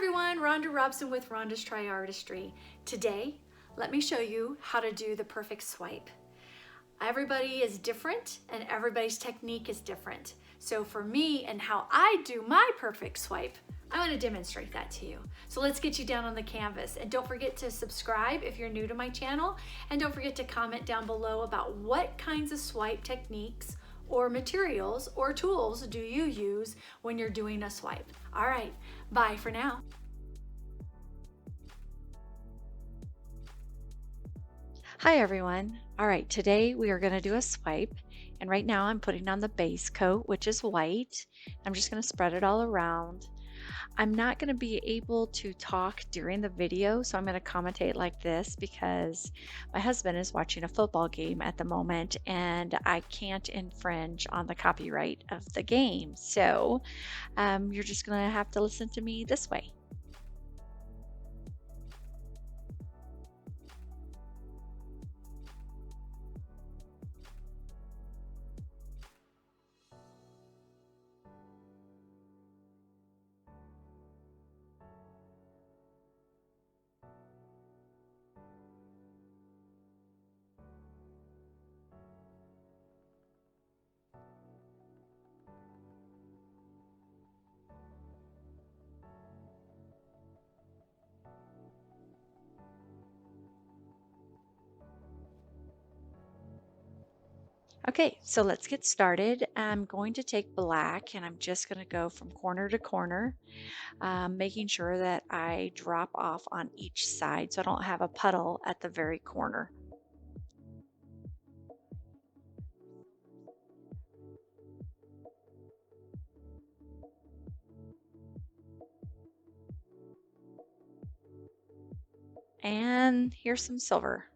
everyone, Rhonda Robson with Rhonda's Tri-RRR-tistry. Today, let me show you how to do the perfect swipe. Everybody is different and everybody's technique is different. So for me and how I do my perfect swipe, I'm going to demonstrate that to you. So let's get you down on the canvas, and don't forget to subscribe if you're new to my channel, and don't forget to comment down below about what kinds of swipe techniques or materials or tools do you use when you're doing a swipe. All right, bye for now. Hi everyone. All right, today we are going to do a swipe, and right now I'm putting on the base coat, which is white. I'm just going to spread it all around. I'm not going to be able to talk during the video, so I'm going to commentate like this because my husband is watching a football game at the moment and I can't infringe on the copyright of the game. So you're just going to have to listen to me this way. Okay, so let's get started. I'm going to take black and I'm just going to go from corner to corner, making sure that I drop off on each side so I don't have a puddle at the very corner. And here's some silver.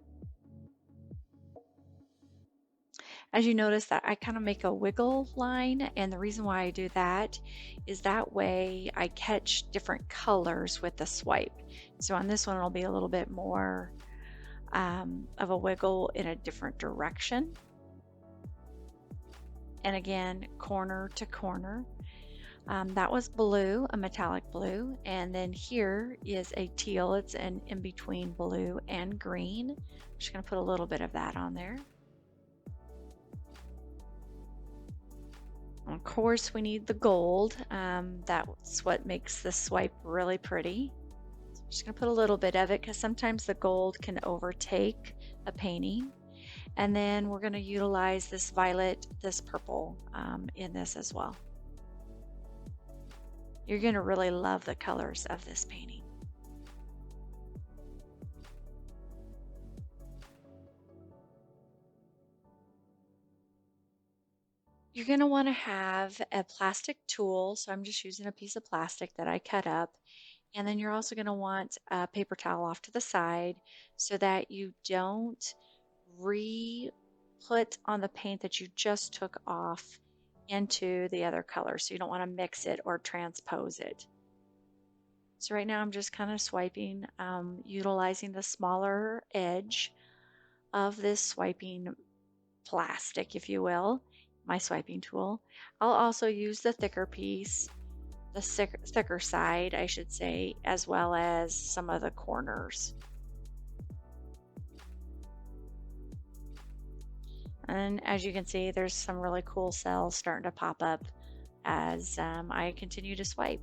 As you notice that I kind of make a wiggle line, and the reason why I do that is that way I catch different colors with the swipe. So on this one it'll be a little bit more of a wiggle in a different direction. And again, corner to corner. That was blue, a metallic blue, and then here is a teal. It's an in between blue and green. I'm just going to put a little bit of that on there. Of course, we need the gold. That's what makes the swipe really pretty. So I'm just going to put a little bit of it because sometimes the gold can overtake a painting. And then we're going to utilize this violet, this purple in this as well. You're going to really love the colors of this painting. You're going to want to have a plastic tool. So I'm just using a piece of plastic that I cut up. And then you're also going to want a paper towel off to the side so that you don't re-put on the paint that you just took off into the other color. So you don't want to mix it or transpose it. So right now I'm just kind of swiping, utilizing the smaller edge of this swiping plastic, if you will, my swiping tool. I'll also use the thicker piece, the thicker side, I should say, as well as some of the corners. And as you can see, there's some really cool cells starting to pop up as I continue to swipe.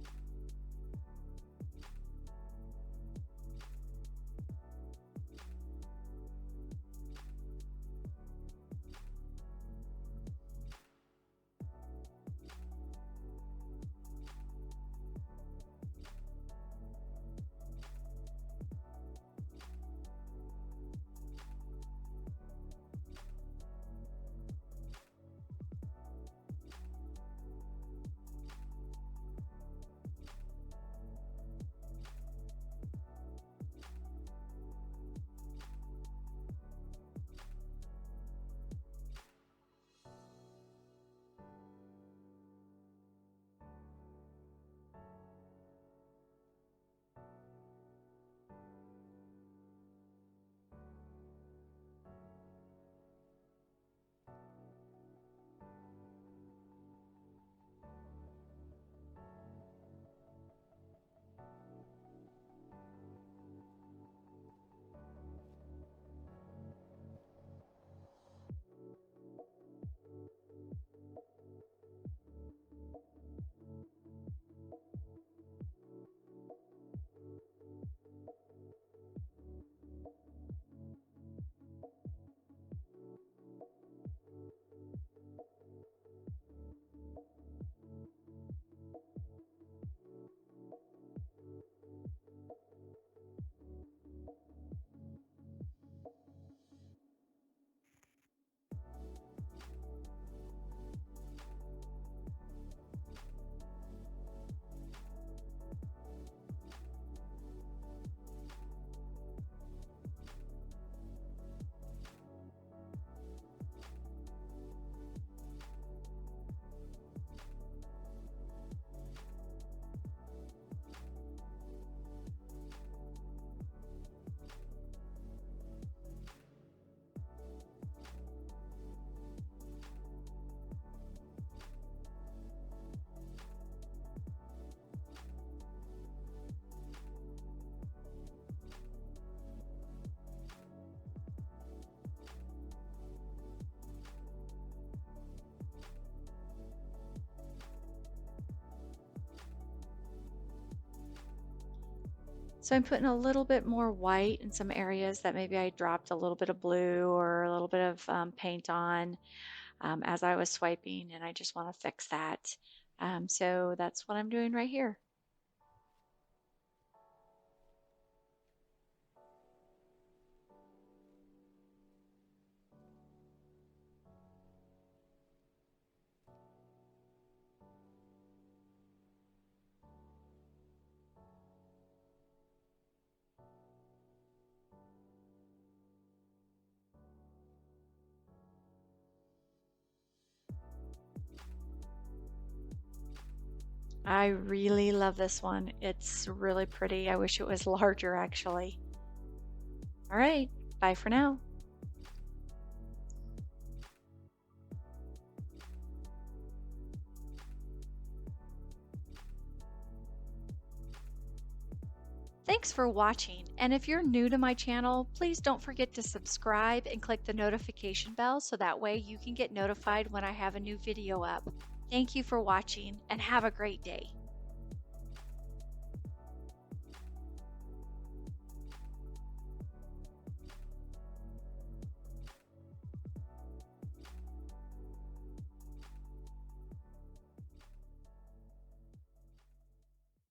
So I'm putting a little bit more white in some areas that maybe I dropped a little bit of blue or a little bit of paint on as I was swiping, and I just want to fix that. So that's what I'm doing right here. I really love this one. It's really pretty. I wish it was larger actually. All right, bye for now. Thanks for watching, and if you're new to my channel, please don't forget to subscribe and click the notification bell so that way you can get notified when I have a new video up. Thank you for watching and have a great day.